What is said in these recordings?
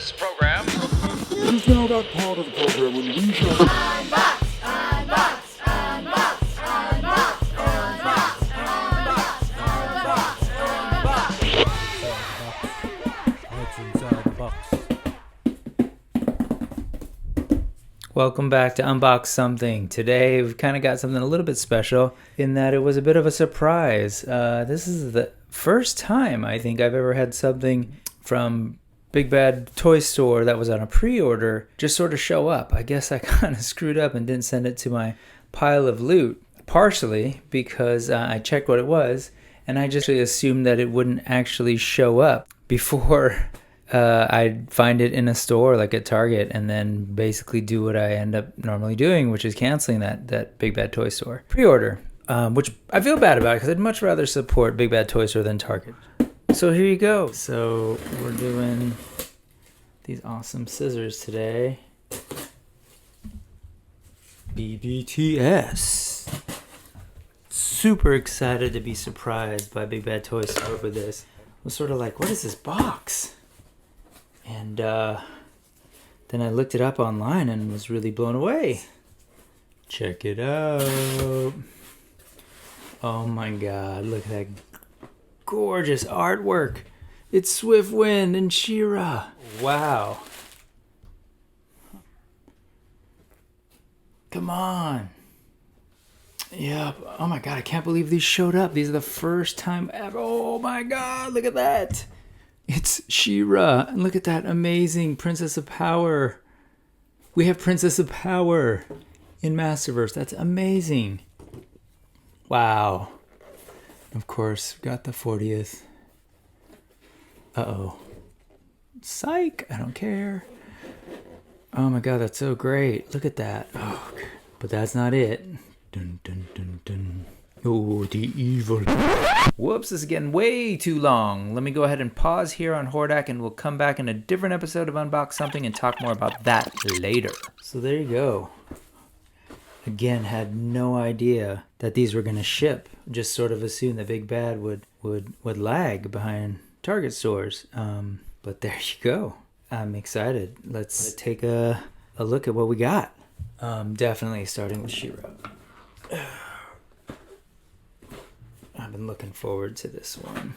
this program. It is now that part of the program when we shall Unbox, unbox, unbox, unbox, unbox, unbox, unbox, unbox. What's inside the box? Welcome back to Unbox Something. Today we've kind of got something a little bit special in that it was a bit of a surprise. This is the first time I think I've ever had something from Big Bad Toy Store that was on a pre-order just sort of show up. I guess I kind of screwed up and didn't send it to my pile of loot, partially because I checked what it was and I just assumed that it wouldn't actually show up before I'd find it in a store like at Target and then basically do what I end up normally doing, which is canceling that Big Bad Toy Store pre-order, which I feel bad about because I'd much rather support Big Bad Toy Store than Target. So here you go. So we're doing these awesome scissors today. BBTS. Super excited to be surprised by Big Bad Toy Store with this. I was sort of like, what is this box? And then I looked it up online and was really blown away. Check it out. Oh my god, look at that gorgeous artwork. It's Swiftwind and She-Ra. Wow. Come on. Yep. Oh my god, I can't believe these showed up. These are the first time ever. Oh my god, look at that. It's She-Ra. And look at that amazing Princess of Power. We have Princess of Power in Masterverse. That's amazing. Wow. Of course, got the 40th. Uh-oh. Psych. I don't care. Oh my god, that's so great. Look at that. Oh, but that's not it. Dun, dun, dun, dun. Oh, the evil. Whoops, this is getting way too long. Let me go ahead and pause here on Hordak and we'll come back in a different episode of Unbox Something and talk more about that later. So there you go. Again, had no idea that these were going to ship. Just sort of assumed that Big Bad would lag behind Target stores. But there you go. I'm excited. Let's take a look at what we got. Definitely starting with She-Ra. I've been looking forward to this one.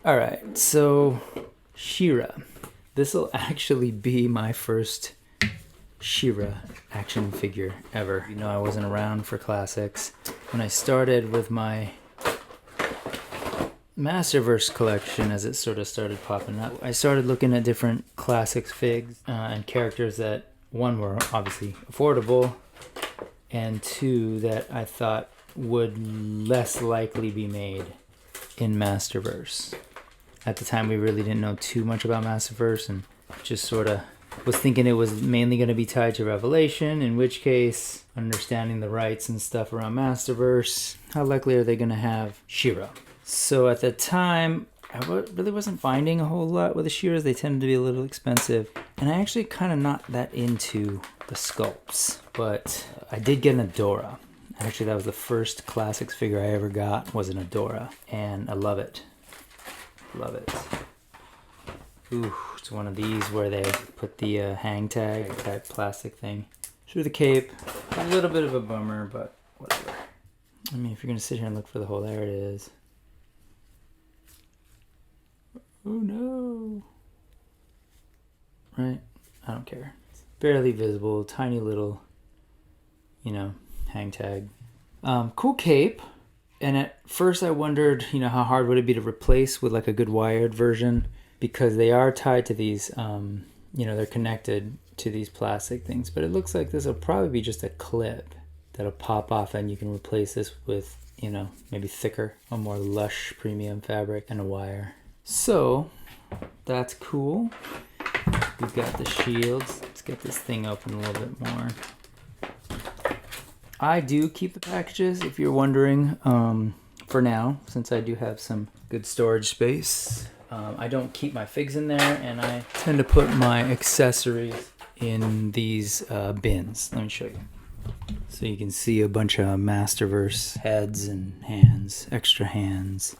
All right, so She-Ra. This will actually be my first She-Ra action figure ever. You know, I wasn't around for classics. When I started with my Masterverse collection, as it sort of started popping up, I started looking at different classics figs and characters that, one, were obviously affordable, and two, that I thought would less likely be made in Masterverse. At the time, we really didn't know too much about Masterverse and just sort of was thinking it was mainly going to be tied to Revelation, in which case, understanding the rights and stuff around Masterverse, how likely are they going to have She-Ra? So at the time, I really wasn't finding a whole lot with the She-Ras. They tended to be a little expensive. And I actually kind of not that into the sculpts. But I did get an Adora. Actually, that was the first classics figure I ever got, was an Adora. And I love it. Love it. Ooh, it's one of these where they put the hang tag type plastic thing through the cape. A little bit of a bummer, but whatever. I mean, if you're going to sit here and look for the hole, there it is. Oh no. Right? I don't care. Barely visible, tiny little, hang tag. Cool cape. And at first I wondered, how hard would it be to replace with like a good wired version, because they are tied to these, they're connected to these plastic things. But it looks like this will probably be just a clip that'll pop off and you can replace this with, maybe thicker, a more lush premium fabric and a wire. So that's cool. We've got the shields. Let's get this thing open a little bit more. I do keep the packages, if you're wondering, for now, since I do have some good storage space. I don't keep my figs in there, and I tend to put my accessories in these bins. Let me show you. So you can see a bunch of Masterverse heads and hands, extra hands.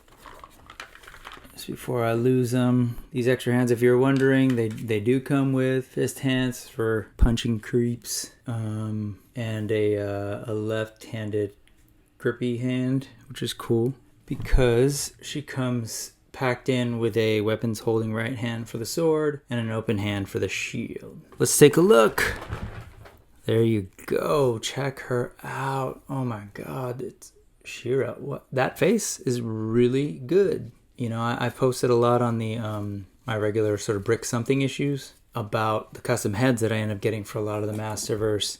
just before I lose them. These extra hands, if you're wondering, they do come with fist hands for punching creeps, and a left-handed grippy hand, which is cool because she comes packed in with a weapons holding right hand for the sword and an open hand for the shield. Let's take a look. There you go. Check her out. Oh my god, it's She-Ra. What, that face is really good. You know, I've posted a lot on the my regular sort of brick something issues about the custom heads that I end up getting for a lot of the Masterverse,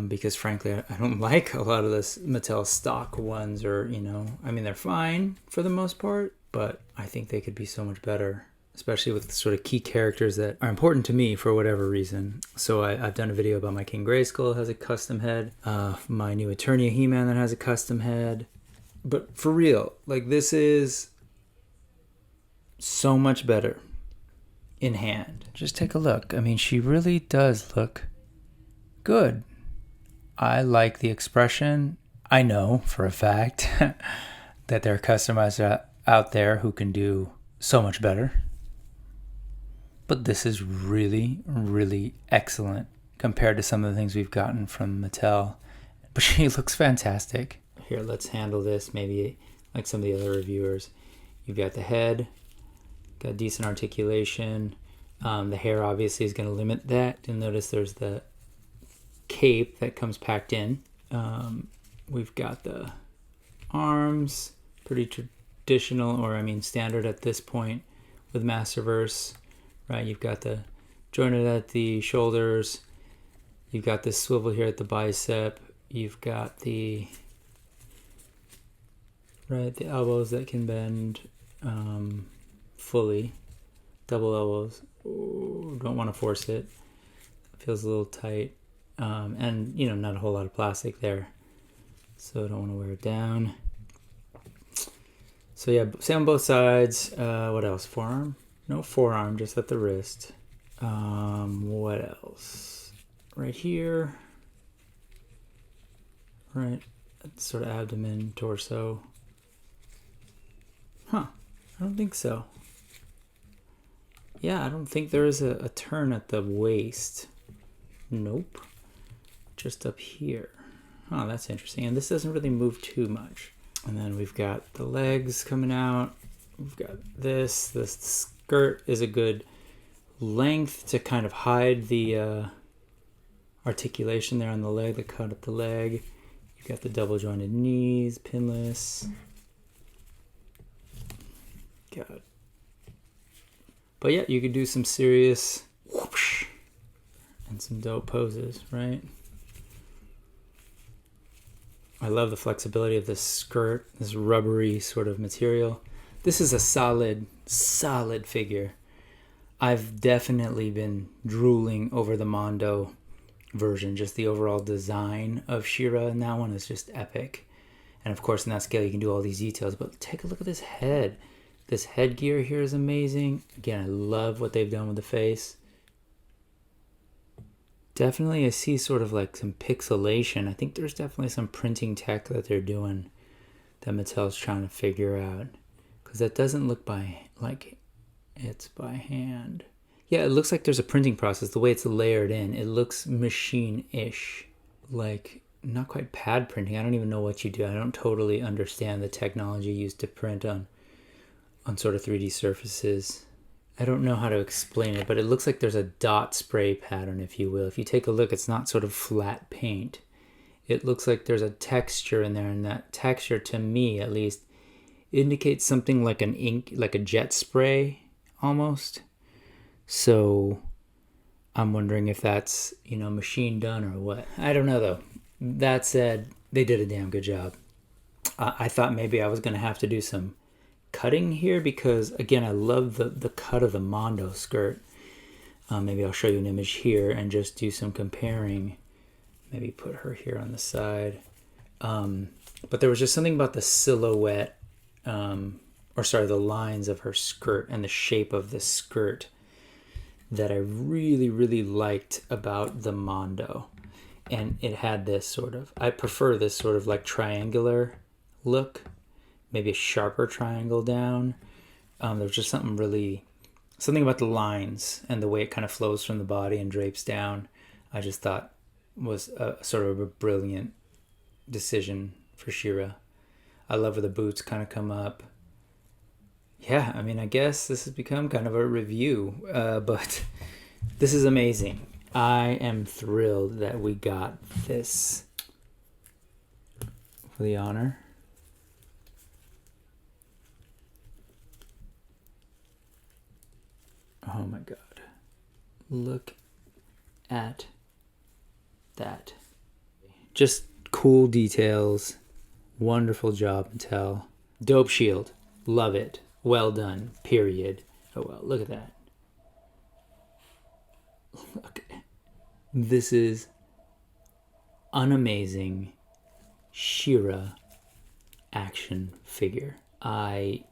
because frankly I don't like a lot of this Mattel stock ones, or, you know, I mean, they're fine for the most part, but I think they could be so much better, especially with sort of key characters that are important to me for whatever reason. So I've done a video about my King Grayskull has a custom head, my new Etherian He-Man that has a custom head. But for real, like, this is so much better in hand. Just take a look. I mean, she really does look good. I like the expression. I know for a fact that there are customizers out there who can do so much better. But this is really, really excellent compared to some of the things we've gotten from Mattel. But she looks fantastic. Here, let's handle this maybe like some of the other reviewers. You've got the head, got decent articulation. The hair obviously is going to limit that. You'll notice there's the cape that comes packed in. We've got the arms, pretty traditional, or I mean standard at this point with Masterverse, right? You've got the jointed at the shoulders. You've got this swivel here at the bicep. You've got the elbows that can bend fully, double elbows. Ooh, don't want to force it. Feels a little tight, and you know, not a whole lot of plastic there, so I don't want to wear it down. So yeah, same on both sides. What else? Forearm? No forearm, just at the wrist. What else? Right here. Right, sort of abdomen, torso. Huh, I don't think so. Yeah, I don't think there is a turn at the waist. Nope. Just up here. Oh, that's interesting. And this doesn't really move too much. And then we've got the legs coming out. We've got this. This skirt is a good length to kind of hide the articulation there on the leg, the cut at the leg. You've got the double jointed knees, pinless. God. But yeah, you could do some serious whoosh and some dope poses, right? I love the flexibility of this skirt, this rubbery sort of material. This is a solid figure. I've definitely been drooling over the Mondo version, just the overall design of She-Ra, and that one is just epic. And of course, in that scale, you can do all these details, but take a look at this head. This headgear here is amazing. Again, I love what they've done with the face. Definitely, I see sort of like some pixelation. I think there's definitely some printing tech that they're doing that Mattel's trying to figure out. Because that doesn't look like it's by hand. Yeah, it looks like there's a printing process. The way it's layered in, it looks machine-ish. Like, not quite pad printing. I don't even know what you do. I don't totally understand the technology used to print on sort of 3D surfaces. I don't know how to explain it, but it looks like there's a dot spray pattern, if you will. If you take a look, it's not sort of flat paint. It looks like there's a texture in there, and that texture, to me at least, indicates something like an ink, like a jet spray almost. So I'm wondering if that's, you know, machine done or what. I don't know though. That said, they did a damn good job. I thought maybe I was going to have to do some cutting here because, again, I love the cut of the Mondo skirt. Maybe I'll show you an image here and just do some comparing. Maybe put her here on the side. But there was just something about the silhouette, the lines of her skirt and the shape of the skirt that I really, really liked about the Mondo. And it had this sort of, I prefer this sort of like triangular look, maybe a sharper triangle down, There was just something about the lines and the way it kind of flows from the body and drapes down. I just thought was a sort of a brilliant decision for She-Ra. I love where the boots kind of come up. Yeah, I mean, I guess this has become kind of a review, but this is amazing. I am thrilled that we got this for the honor. Oh my God. Look at that. Just cool details. Wonderful job, Mattel. Dope shield. Love it. Well done. Period. Oh well, look at that. Look. This is an amazing She-Ra action figure. I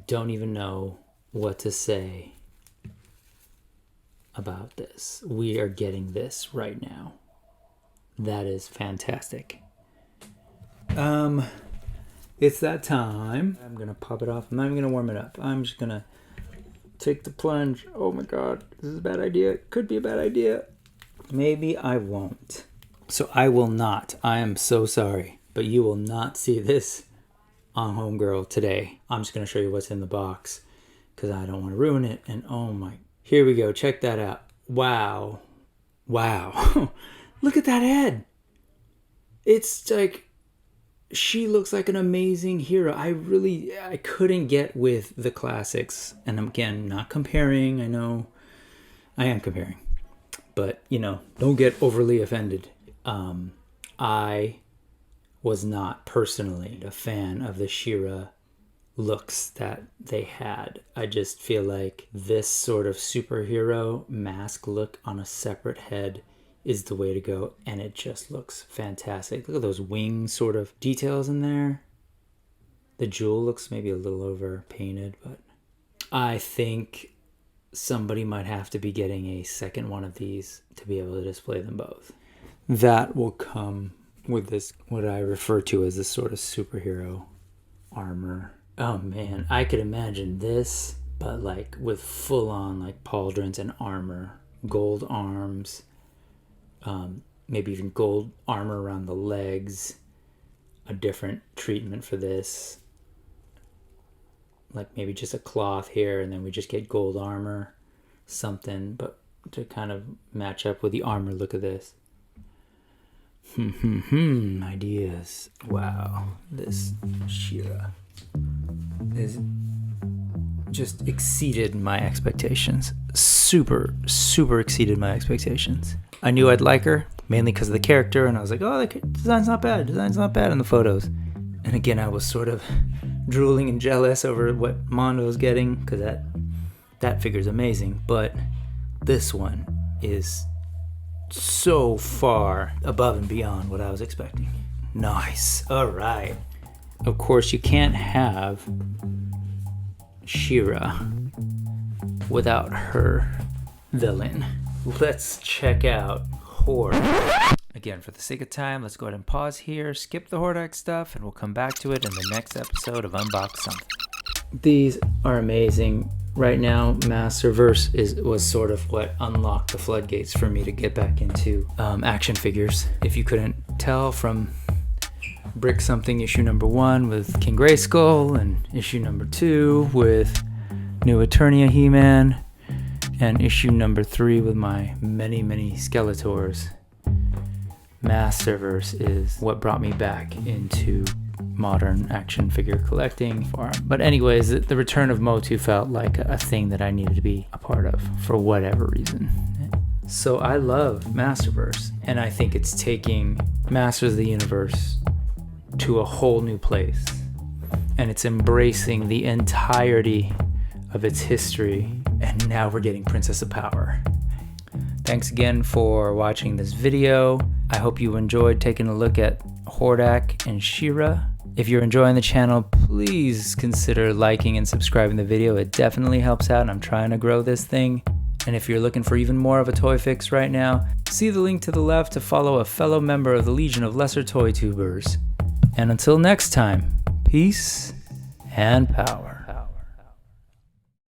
don't even know what to say about this. We are getting this right now. That is fantastic. It's that time. I'm gonna pop it off. I'm not even gonna warm it up. I'm just gonna take the plunge. Oh my God, this is a bad idea. Could be a bad idea. Maybe I won't. So I will not. I am so sorry, but you will not see this on Homegirl today. I'm just gonna show you what's in the box because I don't want to ruin it. And oh my, here we go. Check that out. Wow. Wow. Look at that head. It's like, she looks like an amazing hero. I couldn't get with the classics. And again, not comparing. I know I am comparing. But, you know, don't get overly offended. I was not personally a fan of the She-Ra looks that they had. I just feel like this sort of superhero mask look on a separate head is the way to go, and it just looks fantastic. Look at those wing sort of details in there. The jewel looks maybe a little over painted, but I think somebody might have to be getting a second one of these to be able to display them both. That will come with this, what I refer to as this sort of superhero armor. Oh man, I could imagine this, but like with full on like pauldrons and armor, gold arms, maybe even gold armor around the legs, a different treatment for this, like maybe just a cloth here and then we just get gold armor, something, but to kind of match up with the armor look of this. Ideas. Wow, this She-Ra is just exceeded my expectations. Super exceeded my expectations. I knew I'd like her, mainly because of the character, and I was like, oh, the design's not bad in the photos. And again, I was sort of drooling and jealous over what Mondo's getting, because that figure's amazing, but this one is so far above and beyond what I was expecting. Nice. All right. Of course, you can't have She-Ra without her villain. Let's check out Hordak. Again, for the sake of time, let's go ahead and pause here, skip the Hordak stuff, and we'll come back to it in the next episode of Unbox Something. These are amazing. Right now, Masterverse was sort of what unlocked the floodgates for me to get back into action figures. If you couldn't tell from Brick Something issue number 1 with King Grayskull, and issue number 2 with New Eternia He-Man, and issue number 3 with my many Skeletors, Masterverse is what brought me back into modern action figure collecting. But anyways, the return of Motu felt like a thing that I needed to be a part of for whatever reason. So I love Masterverse, and I think it's taking Masters of the Universe to a whole new place, and it's embracing the entirety of its history, and now we're getting Princess of Power. Thanks again for watching this video. I hope you enjoyed taking a look at Hordak and She-Ra. If you're enjoying the channel, please consider liking and subscribing the video. It definitely helps out, and I'm trying to grow this thing. And if you're looking for even more of a toy fix right now, see the link to the left to follow a fellow member of the Legion of Lesser Toy Tubers. And until next time, peace and power.